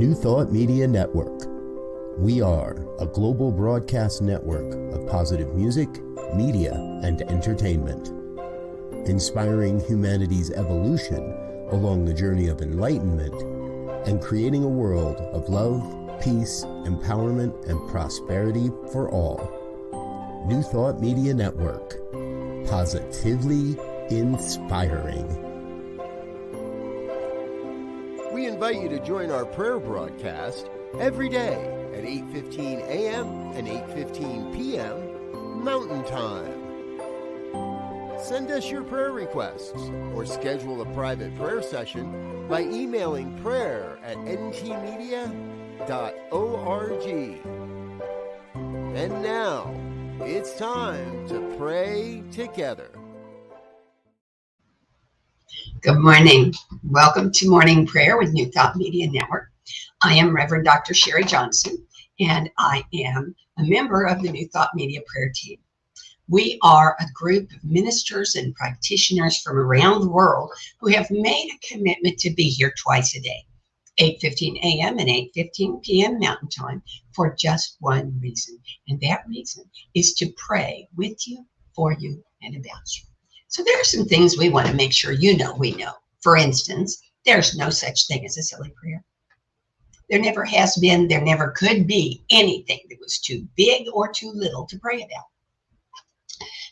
New Thought Media Network. We are a global broadcast network of positive music, media, and entertainment, inspiring humanity's evolution along the journey of enlightenment and creating a world of love, peace, empowerment, and prosperity for all. New Thought Media Network. Positively inspiring. We invite you to join our prayer broadcast every day at 8:15 a.m. and 8:15 p.m. Mountain Time. Send us your prayer requests or schedule a private prayer session by emailing prayer@ntmedia.org. And now, it's time to pray together. Good morning. Welcome to Morning Prayer with New Thought Media Network. I am Reverend Dr. Sharri Johnson, and I am a member of the New Thought Media Prayer Team. We are a group of ministers and practitioners from around the world who have made a commitment to be here twice a day, 8:15 a.m. and 8:15 p.m. Mountain Time, for just one reason. And that reason is to pray with you, for you, and about you. So there are some things we want to make sure you know we know. For instance, there's no such thing as a silly prayer. There never has been, there never could be anything that was too big or too little to pray about.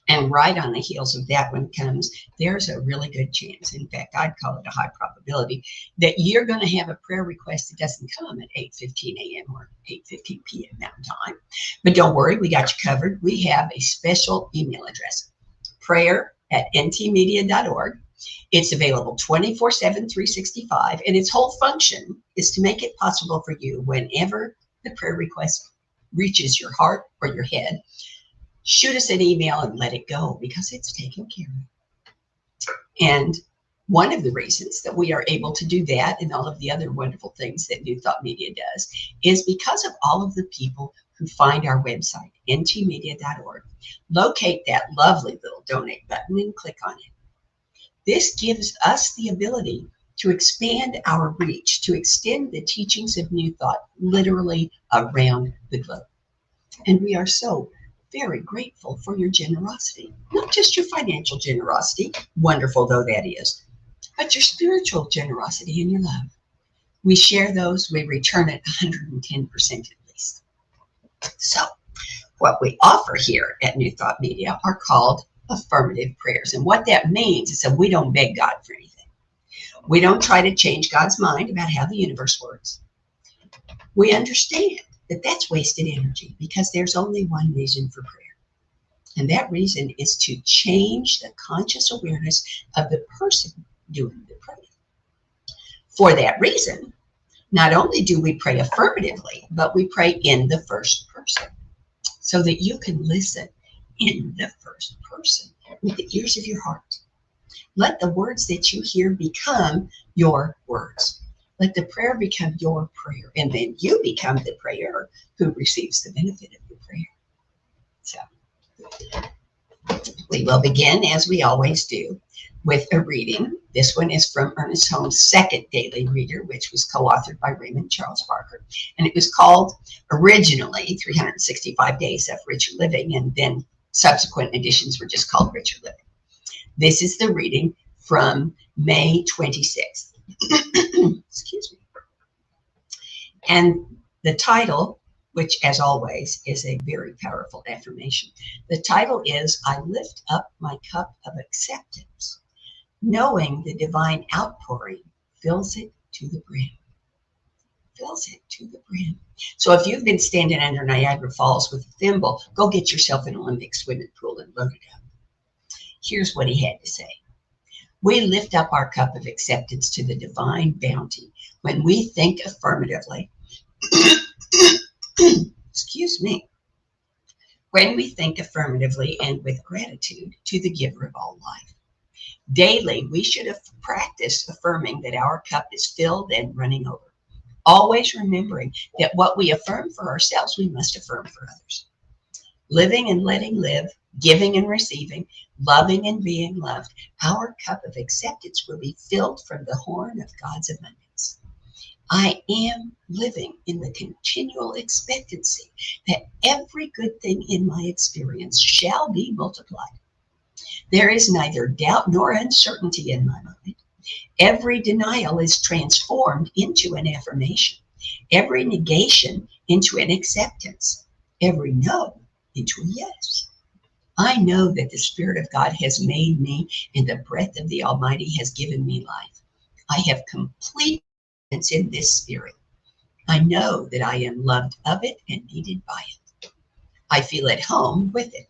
And right on the heels of that one comes, there's a really good chance, in fact, I'd call it a high probability, that you're going to have a prayer request that doesn't come at 8:15 a.m. or 8:15 p.m. Mountain Time. But don't worry, we got you covered. We have a special email address, prayer@ntmedia.org. It's available 24/7, 365, and its whole function is to make it possible for you, whenever the prayer request reaches your heart or your head, shoot us an email and let it go, because it's taken care of. And one of the reasons that we are able to do that and all of the other wonderful things that New Thought Media does is because of all of the people who find our website, ntmedia.org, locate that lovely little donate button and click on it. This gives us the ability to expand our reach, to extend the teachings of New Thought literally around the globe. And we are so very grateful for your generosity, not just your financial generosity, wonderful though that is, but your spiritual generosity and your love. We share those, we return it 110% at least. So what we offer here at New Thought Media are called affirmative prayers. And what that means is that we don't beg God for anything. We don't try to change God's mind about how the universe works. We understand that that's wasted energy, because there's only one reason for prayer. And that reason is to change the conscious awareness of the person doing the praying. For that reason, not only do we pray affirmatively, but we pray in the first person, so that you can listen in the first person with the ears of your heart. Let the words that you hear become your words. Let the prayer become your prayer, and then you become the prayer who receives the benefit of the prayer. So we will begin, as we always do, with a reading. This one is from Ernest Holmes' second daily reader, which was co-authored by Raymond Charles Barker. And it was called originally 365 Days of Richer Living, and then subsequent editions were just called Richer Living. This is the reading from May 26th. Excuse me. And the title, which as always is a very powerful affirmation, the title is, I lift up my cup of acceptance, knowing the divine outpouring fills it to the brim. Fills it to the brim. So if you've been standing under Niagara Falls with a thimble, go get yourself an Olympic swimming pool and load it up. Here's what he had to say. We lift up our cup of acceptance to the divine bounty when we think affirmatively. Excuse me. When we think affirmatively and with gratitude to the giver of all life. Daily, we should have practiced affirming that our cup is filled and running over. Always remembering that what we affirm for ourselves, we must affirm for others. Living and letting live, giving and receiving, loving and being loved, our cup of acceptance will be filled from the horn of God's abundance. I am living in the continual expectancy that every good thing in my experience shall be multiplied. There is neither doubt nor uncertainty in my mind. Every denial is transformed into an affirmation, every negation into an acceptance, every no into a yes. I know that the Spirit of God has made me, and the breath of the Almighty has given me life. I have complete confidence in this Spirit. I know that I am loved of it and needed by it. I feel at home with it.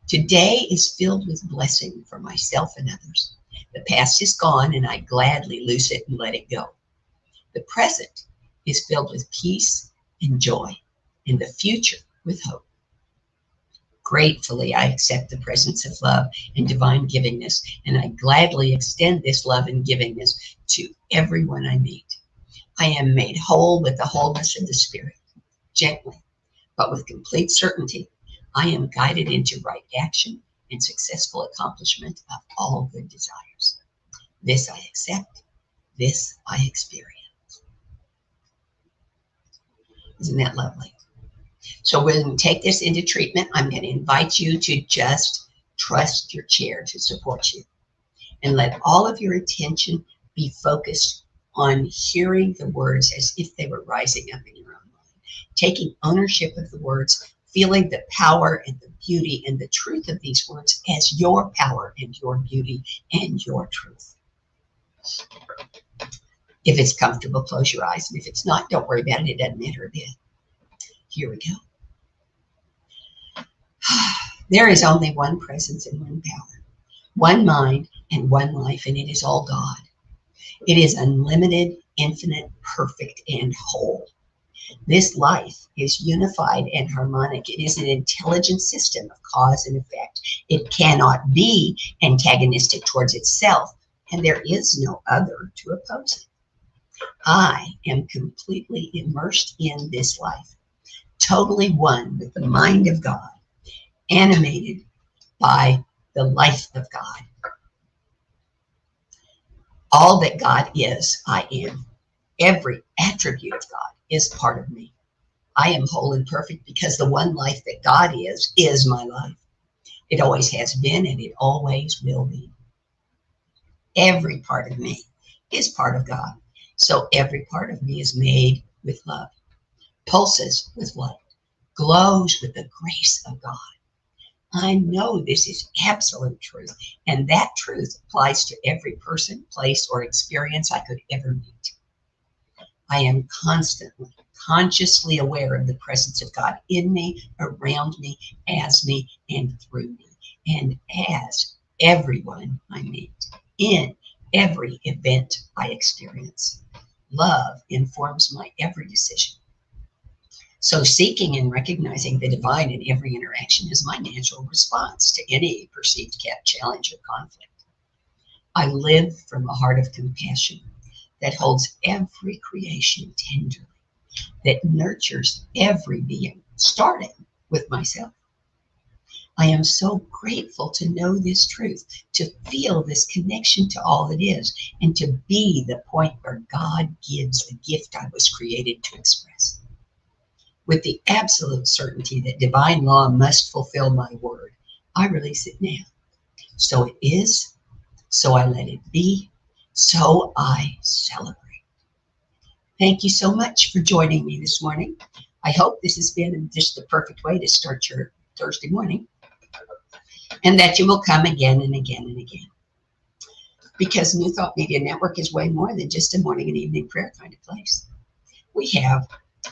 Today is filled with blessing for myself and others. The past is gone, and I gladly loose it and let it go. The present is filled with peace and joy, and the future with hope. Gratefully, I accept the presence of love and divine givingness, and I gladly extend this love and givingness to everyone I meet. I am made whole with the wholeness of the Spirit. Gently, but with complete certainty, I am guided into right action and successful accomplishment of all good desires. This I accept. This I experience. Isn't that lovely? So when we take this into treatment, I'm going to invite you to just trust your chair to support you, and let all of your attention be focused on hearing the words as if they were rising up in your own mind, taking ownership of the words, feeling the power and the beauty and the truth of these words as your power and your beauty and your truth. If it's comfortable, close your eyes. And if it's not, don't worry about it. It doesn't matter a bit. Here we go. There is only one presence and one power, one mind and one life, and it is all God. It is unlimited, infinite, perfect, and whole. This life is unified and harmonic. It is an intelligent system of cause and effect. It cannot be antagonistic towards itself, and there is no other to oppose it. I am completely immersed in this life, totally one with the mind of God, animated by the life of God. All that God is, I am. Every attribute of God is part of me. I am whole and perfect because the one life that God is my life. It always has been, and it always will be. Every part of me is part of God. So every part of me is made with love, pulses with light, glows with the grace of God. I know this is absolute truth, and that truth applies to every person, place, or experience I could ever meet. I am constantly, consciously aware of the presence of God in me, around me, as me, and through me, and as everyone I meet, in every event I experience. Love informs my every decision. So seeking and recognizing the divine in every interaction is my natural response to any perceived challenge or conflict. I live from a heart of compassion that holds every creation tenderly, that nurtures every being, starting with myself. I am so grateful to know this truth, to feel this connection to all that is, and to be the point where God gives the gift I was created to express. With the absolute certainty that divine law must fulfill my word, I release it now. So it is, so I let it be, so I celebrate. Thank you so much for joining me this morning. I hope this has been just the perfect way to start your Thursday morning, and that you will come again and again and again. Because New Thought Media Network is way more than just a morning and evening prayer kind of place. We have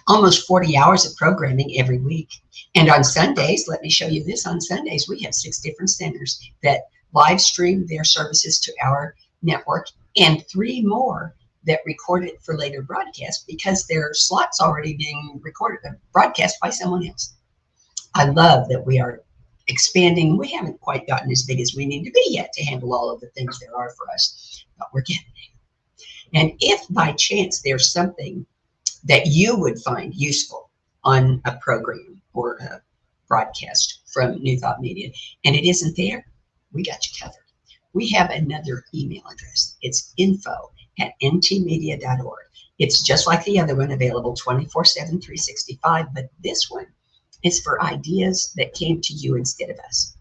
almost 40 hours of programming every week. And on Sundays, let me show you this, on Sundays, we have 6 different centers that live stream their services to our network, and 3 more that record it for later broadcast because their slot's already being recorded, broadcast by someone else. I love that we are expanding. We haven't quite gotten as big as we need to be yet to handle all of the things there are for us, but we're getting there. And if by chance there's something that you would find useful on a program or a broadcast from New Thought Media, and it isn't there, we got you covered. We have another email address. It's info at ntmedia.org. It's just like the other one, available 24/7, 365, but this one is for ideas that came to you instead of us.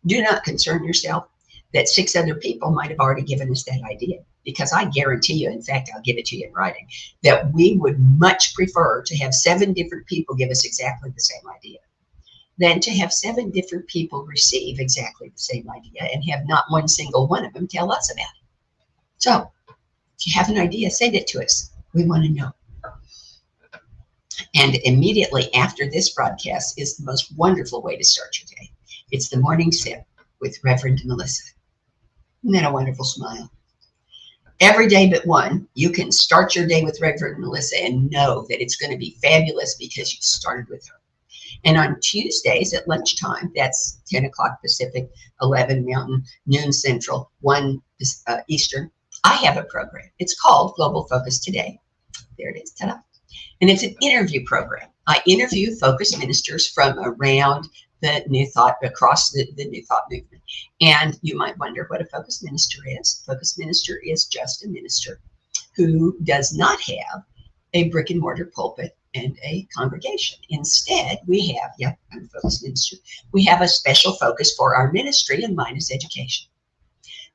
Do not concern yourself that 6 other people might have already given us that idea, because I guarantee you, in fact, I'll give it to you in writing, that we would much prefer to have 7 different people give us exactly the same idea than to have 7 different people receive exactly the same idea and have not one single one of them tell us about it. So if you have an idea, send it to us. We want to know. And immediately after this broadcast is the most wonderful way to start your day. It's the morning sip with Reverend Melissa. Isn't that a wonderful smile? Every day but one, you can start your day with Reverend Melissa and know that it's going to be fabulous because you started with her. And on Tuesdays at lunchtime, that's 10 o'clock Pacific, 11 Mountain, noon Central, 1 Eastern, I have a program. It's called Global Focus Today. There it is. Ta-da. And it's an interview program. I interview focus ministers from around the New Thought, across the New Thought movement. And you might wonder what a focus minister is. A focus minister is just a minister who does not have a brick and mortar pulpit and a congregation. Instead, we have, I'm a focus minister, we have a special focus for our ministry, and mine is education.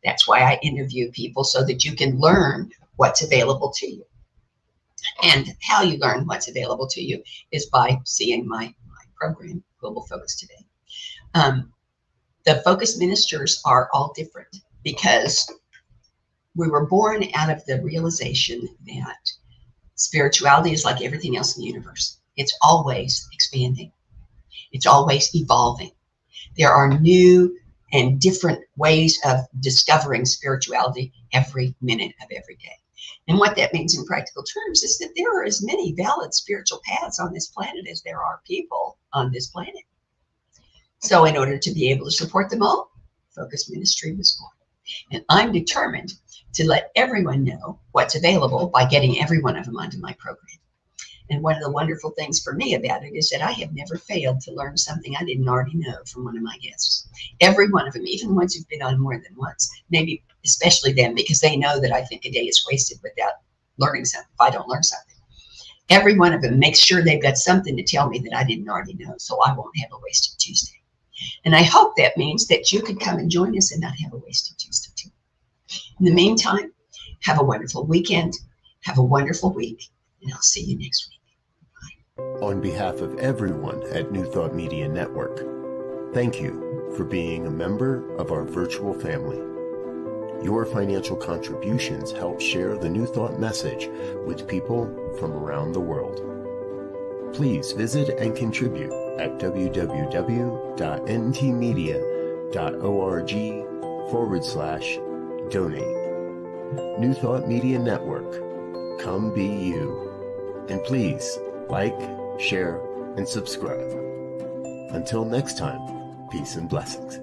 That's why I interview people, so that you can learn what's available to you. And how you learn what's available to you is by seeing my program, Global Focus Today. The focus ministers are all different because we were born out of the realization that spirituality is like everything else in the universe. It's always expanding. It's always evolving. There are new and different ways of discovering spirituality every minute of every day. And what that means in practical terms is that there are as many valid spiritual paths on this planet as there are people on this planet. So in order to be able to support them all, Focus Ministry was born. And I'm determined to let everyone know what's available by getting every one of them onto my program. And one of the wonderful things for me about it is that I have never failed to learn something I didn't already know from one of my guests. Every one of them, even the ones who've been on more than once, maybe especially them, because they know that I think a day is wasted without learning something, if I don't learn something. Every one of them makes sure they've got something to tell me that I didn't already know, so I won't have a wasted Tuesday. And I hope that means that you could come and join us and not have a wasted Tuesday too. In the meantime, have a wonderful weekend, have a wonderful week, and I'll see you next week. On behalf of everyone at New Thought Media Network, thank you for being a member of our virtual family. Your financial contributions help share the New Thought message with people from around the world. Please visit and contribute at www.ntmedia.org/donate. New Thought Media Network, come be you. And please like, share, and subscribe. Until next time, peace and blessings.